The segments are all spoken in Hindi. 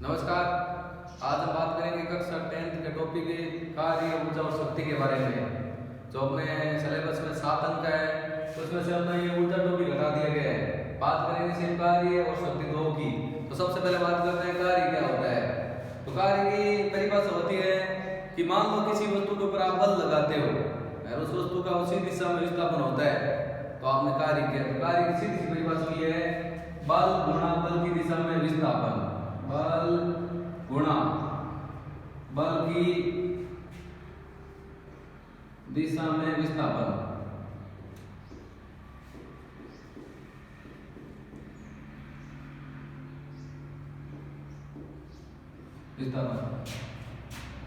नमस्कार। आज हम बात करेंगे कक्षा 10th के टॉपिक कार्य, ऊर्जा और शक्ति के बारे में। जो अपने सिलेबस में 7 अंक है तो उसमें से हमने ये ऊर्जा टॉपिक हटा दिया गया है। बात करेंगे सिर्फ कार्य और शक्ति दो की। तो सबसे पहले बात करते हैं कार्य क्या होता है। तो कार्य की परिभाषा होती है कि मान लो किसी वस्तु के ऊपर आप बल लगाते हो और उस वस्तु का उसी दिशा में विस्थापन होता है तो आपने कार्य किया। तो कार्य की सीधी सी परिभाषा ये है, बल गुणा बल की दिशा में विस्थापन। बल गुणा बल की दिशा में विस्थापन।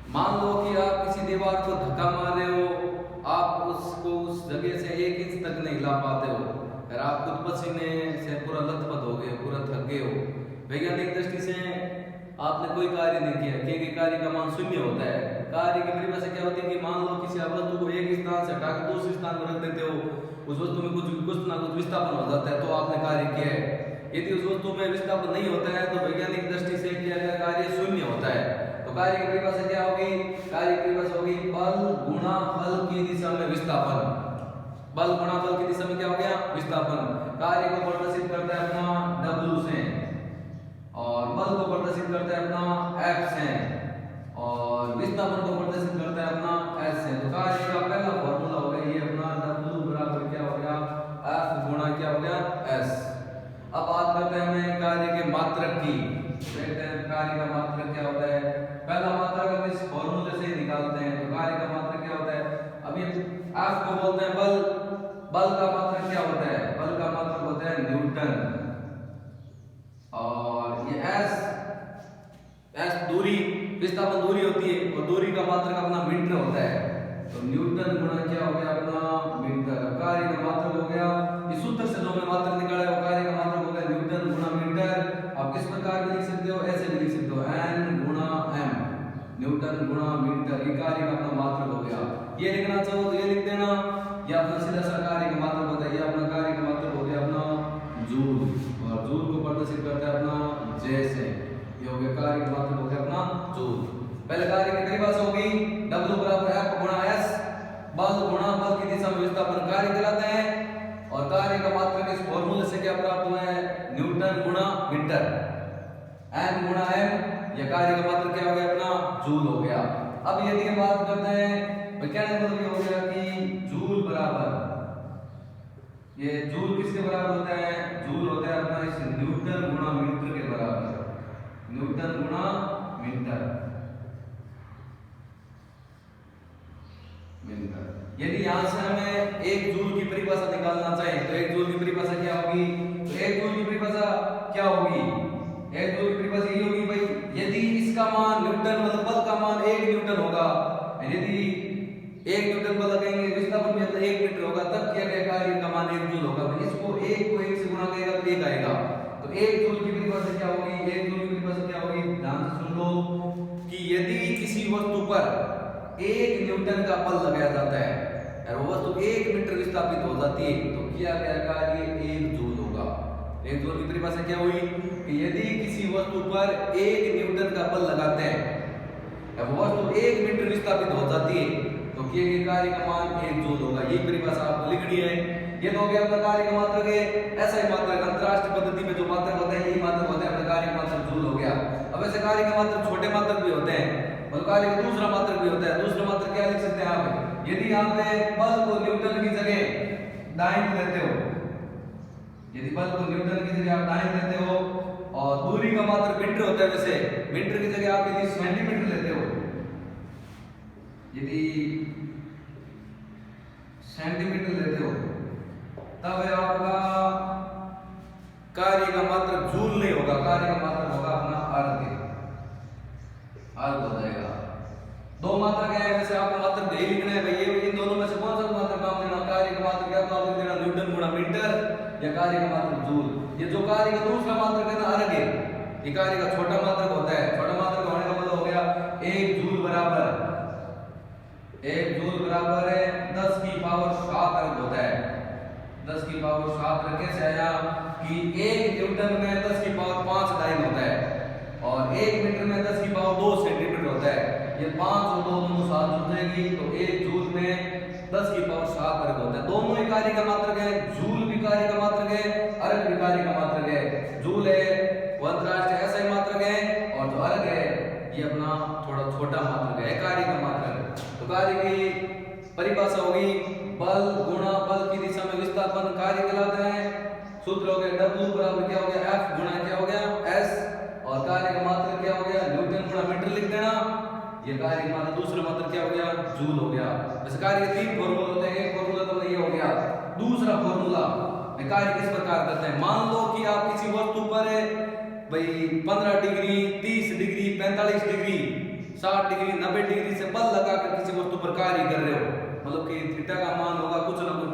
मान लो कि आप किसी दीवार को धक्का मार रहे हो, आप उसको उस जगह से 1 इंच तक नहीं ला पाते हो और आप खुद पसीने से पूरा लथपथ हो गए, पूरा थक गए हो। वैज्ञानिक दृष्टि से आपने कोई कार्य नहीं किया क्योंकि कार्य का मान शून्य होता है। कार्य की परिभाषा क्या होती है कि मान लो किसी वस्तु को एक स्थान से हटाकर दूसरे स्थान पर रख देते हो, उस वस्तु में कुछ ना कुछ विस्थापन हो जाता है तो आपने कार्य किया है। यदि उस वस्तु में विस्थापन नहीं होता है तो वैज्ञानिक दृष्टि से किया गया कार्य शून्य होता है। तो कार्य की परिभाषा क्या होगी? कार्य की परिभाषा होगी बल गुणा बल की दिशा में विस्थापन। बल गुणा बल की दिशा में क्या हो गया? विस्थापन। कार्य को प्रदर्शित करता है अपना W से और बल को प्रदर्शित करता है अपना F से और विस्थापन को प्रदर्शित करता है अपना S से। तो कार्य का पहला फॉर्मूला हो गया ये अपना W बराबर क्या हो गया? F गुणा क्या हो गया? S। अब बात करते हैं हमें कार्य के मात्रक की। देखते हैं कार्य का मात्रक क्या होता है। पहला मात्रक हम इस फॉर्मूले से ही निकालते हैं। तो कार्य का मात्रक क्या होता है? अभी F को बोलते हैं बल। बल का मात्रक क्या होता है? बल का मात्रक होता है न्यूटन। और ये S दूरी, विस्थापन दूरी होती है और दूरी का मात्रक अपना मीटर होता है। तो न्यूटन गुणा क्या हो गया? अपना मीटर। कार्य का मात्रक हो गया, इस सूत्र से जो हमने मात्रक निकाला है वो कार्य का मात्रक हो गया न्यूटन गुणा मीटर। आप किस प्रकार भी लिख सकते हो, ऐसे भी लिख सकते हो, N गुणा M, न्यूटन गुणा मीटर। ये कार्य का अपना मात्रक हो गया। ये लिखना चाहो तो ये लिख देना, ये अपना सीधा सा कार्य का मात्रक होता है। ये अपना कार्य का मात्रक हो गया अपना जूल और जूल को प्रदर्शित करता है अपना J से। ये हो गया कार्य का मात्रक हो गया अपना जूल। पहले कार्य की परिभाषा होगी W बराबर F गुणा S, बल गुणा बल की दिशा में विस्थापन कार्य कहलाता है। और कार्य का मात्रक इस फॉर्मूले से क्या प्राप्त हुआ है? न्यूटन गुणा मीटर। N गुणा M, यह कार्य का मात्रक क्या हो गया? अपना जूल हो गया। अब यदि हम बात करते हैं वैज्ञानिक मतलब ये हो गया कि जूल बराबर, ये जूल किसके बराबर होता है? जूल होता है अपना इस न्यूटन गुणा मीटर के बराबर। न्यूटन गुणा मीटर। यदि यहां से हमें 1 जूल की परिभाषा निकालना चाहे तो 1 जूल की परिभाषा क्या होगी? तो 1 जूल की परिभाषा क्या होगी? 1 जूल की परिभाषा ये होगी भाई, यदि इसका मान न्यूटन मतलब बल का मान 1 न्यूटन होगा, यदि 1 न्यूटन बल लगेंगे, विस्थापन भी 1 मीटर होगा, तब किया गया कार्य का मान 1 जूल होगा। इसको 1 को 1 से गुणा करेगा तो 1 आएगा। तो 1 जूल की परिभाषा क्या होगी? 1 जूल की परिभाषा क्या होगी? ध्यान से सुन लो कि यदि किसी वस्तु पर 1 न्यूटन का बल लगाया जाता है और वो वस्तु 1 मीटर विस्थापित हो जाती है तो किया गया कार्य 1 जूल होगा। 1 जूल की परिभाषा क्या हुई कि यदि किसी वस्तु पर 1 न्यूटन का बल लगाते हैं और वो वस्तु 1 मीटर विस्थापित हो जाती है तो किए गए कार्य का मान 1 जूल होगा। ये परिभाषा आपको लिखनी है। ये तो हो गया अपना कार्य का मात्रक है। ऐसा ही मात्रक अंतरराष्ट्रीय पद्धति में जो मात्रक होते हैं यही मात्रक होते हैं, अपना कार्य का मात्रक जूल हो गया। अब ऐसे कार्य का मात्रक छोटे मात्रक भी होते हैं और कार्य का दूसरा मात्रक भी होता है। दूसरा मात्रक क्या लिख सकते हैं आप? यदि आप बल को न्यूटन की जगह दाइन लेते हो, यदि बल को न्यूटन की जगह आप दाइन लेते हो और दूरी का मात्रक मीटर होता है, वैसे मीटर की जगह आप यदि सेंटीमीटर लेते हो, यदि सेंटीमीटर लेते हो तब आपका कार्य का मात्रक जूल नहीं होगा, कार्य का मात्रक होगा अपना अर्ग हो जाएगा। 2 मात्रक है, वैसे आपको मात्रक यही लिखना है भाई, ये इन दोनों में से कौन सा मात्रक काम देना? कार्य का मात्रक क्या तो आप लिख देना न्यूटन गुणा मीटर या कार्य का मात्रक जूल। ये जो कार्य का दूसरा मात्रक है ना अर्ग है, ये कार्य का छोटा मात्रक होता है। छोटा मात्रक होने का मतलब हो गया 1 जूल बराबर 10 की पावर 7 अर्ग होता है। 10 की पावर 7 अर्ग कैसे आया कि 1 न्यूटन में 10 की पावर 5 दाइन होता है और 1 मीटर 2 सेंटीमीटर होता है। ये 5 और 2 दोनों साथ जुड़ जाएगी तो 1 जूल में 10 की पावर 7 अर्ग होता है। दोनों ही कार्य का मात्रक है, जूल भी कार्य का मात्रक है, अर्ग भी कार्य का मात्रक है। जूल है वो अंतरराष्ट्रीय SI मात्रक है और जो अर्ग है ये अपना थोड़ा छोटा मात्रक है, कार्य का मात्रक। तो कार्य की परिभाषा होगी बल गुणा बल की दिशा में विस्थापन कार्य कहलाता है। सूत्र हो गया W बराबर क्या हो गया F गुणा क्या हो गया S और कार्य का मात्रक क्या हो गया न्यूटन गुणा मीटर लिख देना। ये कार्य का मात्रक दूसरा मात्रक क्या हो गया जूल हो गया। वैसे कार्य के 3 फॉर्मूला होते हैं, एक फॉर्मूला तो ये हो गया। दूसरा फॉर्मूला कार्य किस प्रकार करते हैं, मान लो कि आप किसी वस्तु पर भाई 15 degree 30 degree 45 degree 60 degree 90 degree से बल लगाकर किसी वस्तु पर कार्य कर रहे हो, मतलब कि थीटा का मान होगा कुछ ना कुछ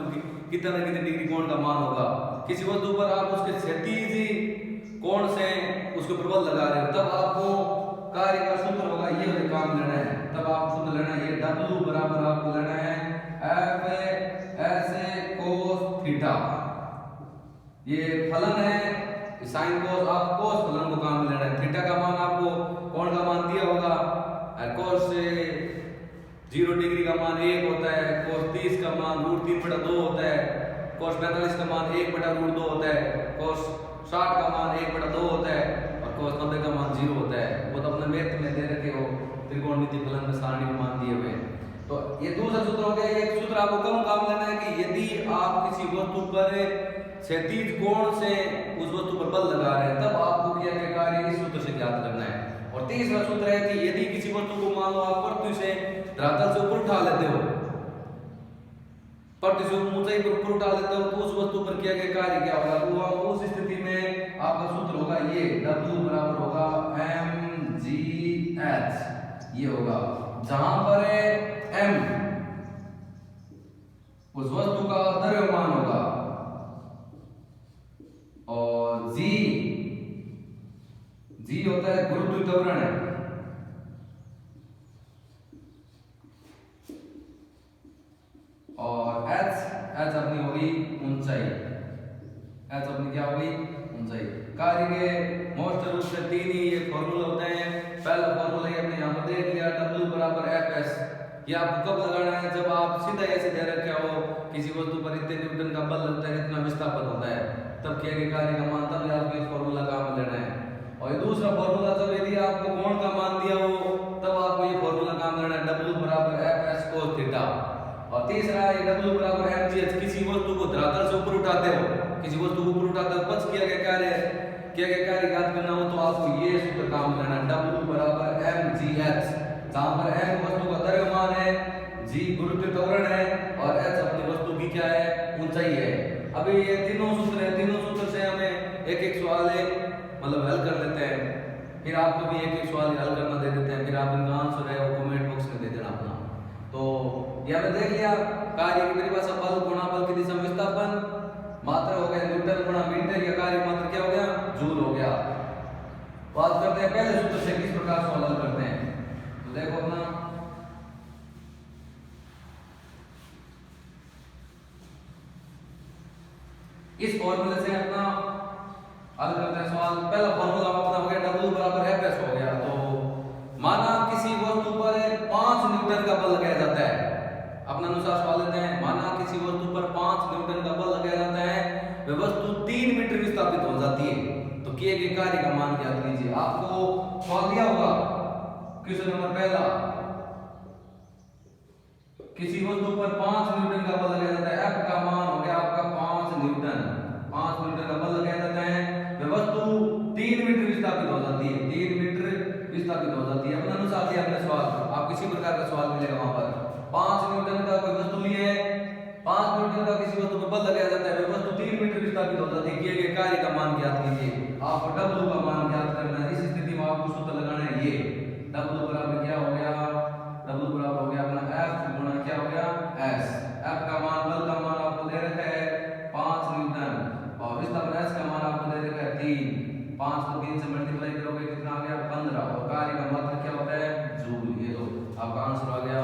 कितना ना कितने डिग्री कोण का मान होगा। किसी वस्तु पर आप उसके क्षैतिज कोण से उसके पर बल लगा रहे हो, तब आपको कार्य का सूत्र होगा ये वाले काम लेना है। तब आप सूत्र लेना है ये W बराबर आपको लेना है F ऐसे cos थीटा। ये फलन है साइन कोस, आप कोस फलन को काम में लेना है। थीटा का मान आपको कोण का मान दिया होगा, कोस से 0 डिग्री का मान 1 होता है, कोस 30 का मान √3/2 होता है, कोस 45 का मान 1/√2 होता है, कोस 60 का मान 1/2 होता है और कोस 90 का मान 0 होता है। वो तो अपने मैथ में दे रखे हो त्रिकोणमितीय फलन में सारणी में मान दिए हुए। तो ये दूसरा सूत्र हो गया। एक सूत्र आपको कम काम लेना है कि यदि आप किसी वस्तु पर क्षैतिज कोण से उस वस्तु पर बल लगा रहे हैं तब आपको क्या क्या कार्य इस सूत्र से ज्ञात करना है। और तीसरा सूत्र है कि यदि किसी वस्तु को मान लो आप पृथ्वी से धरातल से ऊपर उठा लेते हो, पृथ्वी से ऊंचाई पर ऊपर उठा लेते हो तो उस वस्तु पर किया गया कार्य क्या होगा, तो उस स्थिति में आपका सूत्र होगा ये W बराबर होगा mgh। ये होगा जहां पर m उस वस्तु का द्रव्यमान होगा और g होता है गुरुत्व त्वरण और h अपनी होगी ऊंचाई, h अपनी क्या होगी ऊंचाई। कार्य के मोस्ट रूप से 3 ही ये फॉर्मूला होते हैं। पहला फॉर्मूला ये हमने यहां पर देख लिया W बराबर Fs। ये आपको कब लगाना है, जब आप सीधा ऐसे दे रखे हो किसी वस्तु पर इतने न्यूटन का बल लगता है, इतना विस्थापन होता है, तब किया गया कार्य का मान, तब आपको ये फॉर्मूला काम लेना है। और दूसरा फॉर्मूला जब यदि आपको कोण का मान दिया हो तब आपको ये फॉर्मूला काम लेना है W बराबर Fs cos थीटा। और तीसरा ये W बराबर mgh। किसी वस्तु को धरातल से ऊपर उठाते हो, किसी वस्तु को ऊपर उठाते हो पच किया गया कार्य ज्ञात करना हो तो आपको ये सूत्र काम लेना है W बराबर mgh। जहां पर m वस्तु का द्रव्यमान है, g गुरुत्व त्वरण है और h अपनी वस्तु की क्या है ऊंचाई है। अभी ये तीनों सूत्र है, तीनों सूत्र से हमें एक एक सवाल मतलब हल कर लेते हैं, फिर आपको भी एक एक सवाल हल करना दे देते हैं, फिर आप इनका आंसर है वो कमेंट बॉक्स में दे देना अपना। तो ये हमने देख लिया कार्य की परिभाषा बल गुणा बल की दिशा में विस्थापन, मात्रा हो गया न्यूटन गुणा मीटर, या कार्य मात्रा क्या हो गया जूल हो गया। बात करते हैं पहले सूत्र से किस प्रकार सवाल हल करते हैं। तो देखो अपना इस फॉर्मूले से अपना हल करते हैं सवाल। पहला फॉर्मूला अपना हो गया W बराबर Fs हो गया। तो माना किसी वस्तु पर 5 न्यूटन का बल लगाया जाता है, अपना अनुसार सवाल लेते हैं। माना किसी वस्तु पर 5 न्यूटन का बल लगाया जाता है, वह वस्तु 3 मीटर विस्थापित हो जाती है, तो किए गए कार्य का मान ज्ञात कीजिए। आपको सवाल दिया होगा क्वेश्चन नंबर पहला, किसी वस्तु पर 5 न्यूटन का बल लगाया जाता है, F का मान हो गया आपका 5 न्यूटन, 5 न्यूटन का बल लगाया जाता है, वह वस्तु 3 मीटर विस्थापित हो जाती है, 3 मीटर विस्थापित हो जाती है। अपने अनुसार दिया हमने सवाल, आप किसी प्रकार का सवाल मिलेगा वहां पर 5 न्यूटन का कोई वस्तु ली है, 5 न्यूटन का किसी वस्तु पर बल लगाया जाता है, वह वस्तु 3 मीटर विस्थापित हो जाती है, किए गए कार्य का मान ज्ञात कीजिए। आपको W का मान ज्ञात करना है। इस स्थिति में आपको सूत्र लगाना है ये W बराबर क्या हो गया, W बराबर हो गया अपना F गुणा क्या हो गया S। F का मान बल का मान आपको दे रखा है 5 न्यूटन और विस्थापन S का मान आपको दे रखा है 3। 5 को 3 से मल्टीप्लाई करोगे कितना आ गया 15 और कार्य का मात्रा क्या होता है जूल। ये लो आपका आंसर आ गया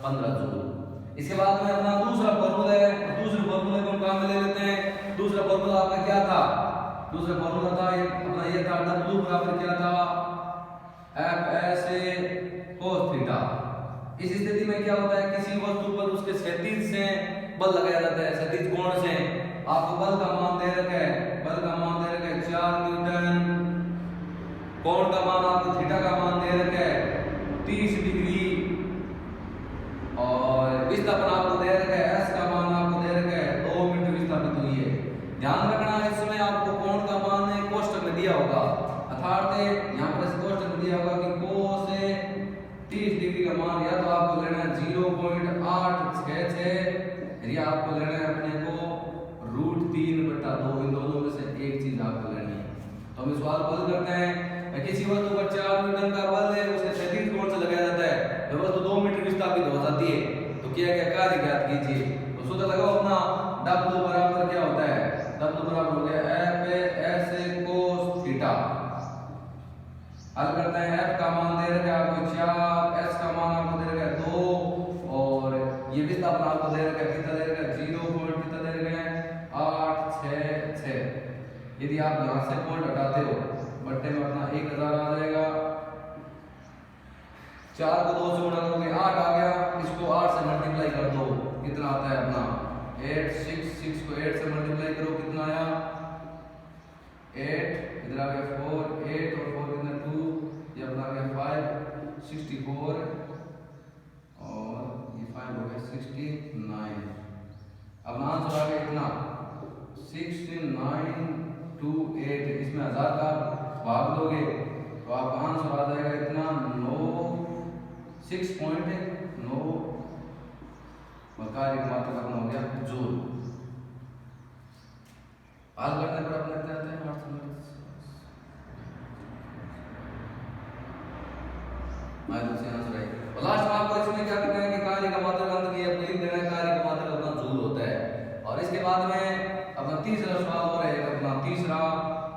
15 जूल। इसके बाद में अपना दूसरा फॉर्मूला है, दूसरे फॉर्मूले को काम में ले लेते हैं। दूसरा फॉर्मूला आपका क्या था, दूसरा फॉर्मूला था ये अपना ये था W बराबर क्या था F ऐसे इस स्थिति में क्या होता है, किसी वस्तु पर उसके क्षैतिज से बल लगाया जाता है, क्षैतिज कोण से। आपको बल का मान दे रखा है, बल का मान दे रखा है 4 न्यूटन, कोण का मान आपको थीटा का मान दे रखा है 30 डिग्री, और विस्थापन आपको दे रखा है, एस का मान आपको दे रखा है 2 मीटर विस्थापित हुई है। ध्यान रखना इसमें आपको कोण का मान कोष्टक में दिया होगा, अर्थात यहाँ पर इस कोष्टक में दिया होगा कि कोस 30 डिग्री का मान या तो आपको लेना है 0.866 या आपको लेना है अपने को √3/2, इन दोनों में से एक चीज आपको लेनी है। तो हम इस सवाल को हल करते हैं। किसी वस्तु पर 4 न्यूटन का बल है, उसके क्षैतिज कोण से लगाया जाता है, वह वस्तु 2 मीटर विस्थापित हो जाती है, तो किया गया कार्य ज्ञात कीजिए। तो सूत्र लगाओ अपना, W बराबर क्या होता है, W बराबर हो गया F cos थीटा। हल करते हैं, F का मान दे रखा है आपको 4, S का मान आपको दे रखा है 2, और ये विस्थापन आपको दे रखा है कितना दे रखा है 0 कितना दे रखा है 866। यदि आप यहाँ से पॉइंट हटाते हो, बट्टे में अपना 1000 आ जाएगा, 4 को 2 से गुणा करोगे 8 आ गया, इसको 8 से मल्टीप्लाई कर दो, कितना आता है अपना 866 को 8 से मल्टीप्लाई करो, कितना आया 8, इधर आ गया 4, 8 और 4 कितना 2, ये अपना आ गया 5, 64 और ये 5 हो गया 69। अब आंसर आ गया इतना 6928, इसमें 1000 का भाग दोगे तो आपका आंसर आ जाएगा इतना 6.9 कार्य का मात्रा अपना हो गया जूल। हल करने पर अपने कितने आते हैं 800 आंसर है। और लास्ट में आपको इसमें क्या करना है कि कार्य का मात्रा अंत की अब लिख देना है, कार्य का मात्रा अपना जूल होता है। और इसके बाद में अपना तीसरा सवाल और है, अपना तीसरा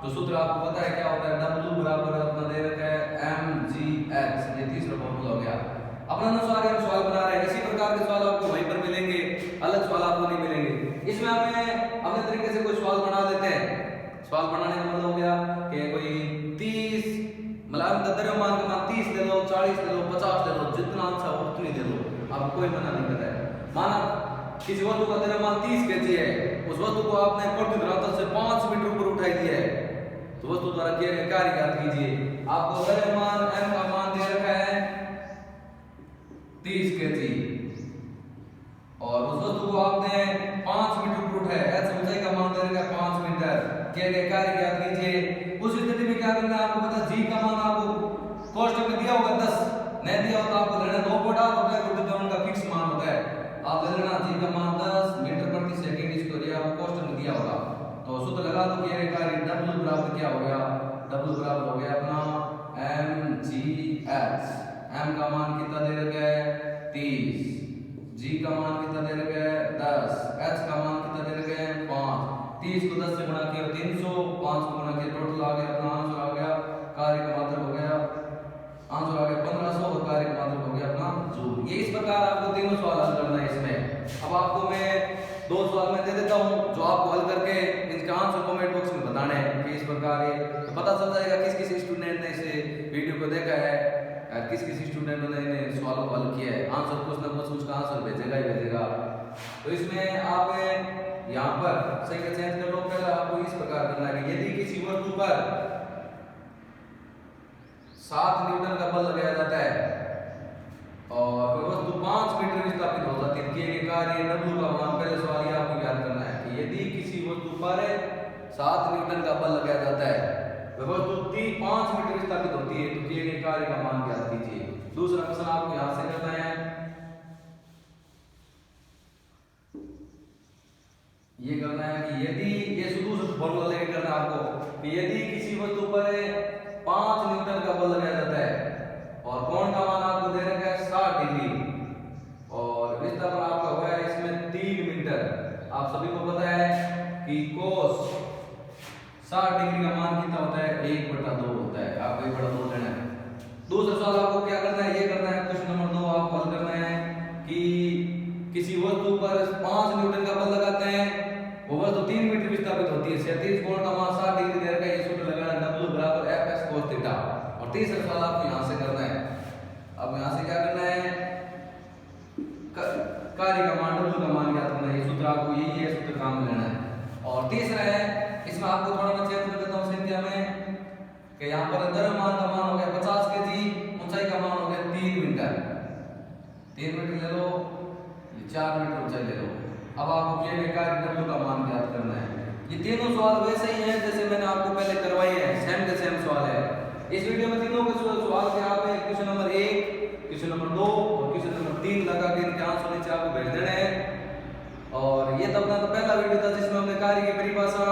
जो सूत्र आपको पता है क्या होता है, W बराबर अपना दे रखा है mgx, ये तीसरा फॉर्मूला हो गया। अपना अनुसार हम सवाल बना रहे हैं, इसी प्रकार के सवाल आपको वहीं पर मिलेंगे, अलग सवाल आपको नहीं मिलेंगे। इसमें हमें अपने तरीके से कोई सवाल बना लेते हैं। सवाल बनाने का मतलब हो गया कि कोई 30 मतलब द्रव्यमान का मान 30 ले लो, 40 ले लो, 50 ले लो, जितना अच्छा हो उतनी ले लो, आपको कोई मना नहीं कर रहा है। माना किसी वस्तु का द्रव्यमान 30 केजी है, उस वस्तु को आपने पृथ्वी धरातल से 5 मीटर ऊपर उठाई दिया है, तो वस्तु द्वारा किया गया कार्य ज्ञात कीजिए। आपको द्रव्यमान m का मान दे रखा है 30 केजी, और उस वस्तु को आपने 5 मीटर ऊपर उठाया, h ऊंचाई का मान दे रखा है 5 मीटर, किया गया कार्य ज्ञात कीजिए। उस स्थिति में क्या करना है आपको पता, g का मान आपको कोष्टक में दिया होगा 10, नहीं दिया होता आपको लेना 2.8 होता है, गुरुत्व त्वरण का फिक्स मान होता है, आप ले लेना g का मान 10 मीटर प्रति सेकंड, इसको ये आपको कोष्टक में दिया होगा। तो सूत्र लगा दो कि ये कार्य W बराबर क्या हो गया, W बराबर हो गया अपना mgx, m का मान कितना दे रखा है 30, g का मान कितना दे रखा है 10, h का मान कितना दे रखा है 5, 30 को 10 से गुणा किया 300, 5 को गुणा किया, टोटल आ गया अपना आंसर आ गया, कार्य का मात्रा हो गया, आंसर आ गया 1500 और कार्य का मात्रा हो गया अपना जूल। ये इस प्रकार आपको तीनों सवाल हल करना है इसमें। अब आपको मैं 2 सवाल में दे देता हूं जो आपको हल करके इसका आंसर कमेंट बॉक्स में बताना है कि इस प्रकार ये तो पता चल जाएगा किस किस स्टूडेंट ने इसे वीडियो को देखा है, किस किस स्टूडेंट ने सवालों को हल किया है। आंसर कुछ ना कुछ उसका आंसर भेजेगा ही भेजेगा। तो इसमें आप यहाँ पर सही का चेंज कर लो। पहले आपको इस प्रकार करना है कि यदि किसी वस्तु पर 7 न्यूटन का बल लगाया जाता है और वह वस्तु 5 मीटर विस्थापित हो जाती है, किए गए कार्य W का मान, पहले सवाल ये आपको याद करना है कि यदि किसी वस्तु पर 7 न्यूटन का बल लगाया जाता है, वह वस्तु 5 मीटर विस्थापित होती है, तो किए गए कार्य का मान ज्ञात कीजिए। दूसरा प्रश्न आपको यहां से करना है, ये करना है कि यदि ये दूसरा फॉर्मूला लेके करना है आपको कि यदि किसी वस्तु पर 5 न्यूटन का बल लगाया जाता है और कोण का मान आपको दे रखा है 60 डिग्री और विस्थापन आपका हुआ है इसमें 3 मीटर। आप सभी को पता है कि cos 60 डिग्री का मान कितना होता है 1/2 होता है, आपको 1/2 लेना है। दूसरा सवाल आपको क्या करना है, ये करना है क्वेश्चन नंबर 2 आपको हल करना है कि किसी वस्तु पर 5 न्यूटन का बल लगाते हैं, वो वस्तु 3 मीटर विस्थापित होती है, क्षैतिज कोण का मान 60 डिग्री दे रखा है, ये सूत्र लगाना W बराबर Fx cos थीटा। और तीसरा सवाल आपको यहां से करना है। अब यहां से क्या करना है यही है सूत्र काम में लेना है। और तीसरा है, इसमें आपको थोड़ा मैं चेंज कर देता हूँ संख्या में कि यहाँ पर द्रव्यमान का मान हो गया 50 केजी, ऊंचाई का मान हो गया 3 मीटर। 3 मीटर ले लो, 4 मीटर ऊंचाई ले लो। अब आपको किए गए कार्य W का मान ज्ञात करना है। ये तीनों सवाल वैसे ही हैं जैसे मैंने आपको पहले करवाए हैं, सेम के सेम सवाल है। इस वीडियो में तीनों के सवाल के आप क्वेश्चन नंबर 1, क्वेश्चन नंबर 2 और क्वेश्चन नंबर 3 लगा के इनके आंसर नीचे आपको भेज देने हैं। और ये तो अपना पहला वीडियो था जिसमें हमने कार्य की परिभाषा,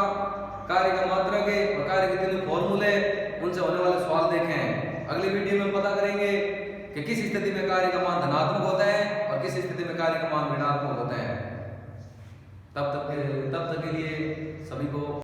कार्य का मात्रक और कार्य के तीनों फॉर्मूले, उनसे होने वाले सवाल देखे हैं। अगली वीडियो में पता करेंगे कि किस स्थिति में कार्य का मान धनात्मक होता है और किस स्थिति में कार्य का मान ऋणात्मक होता है। तब तक के लिए सभी को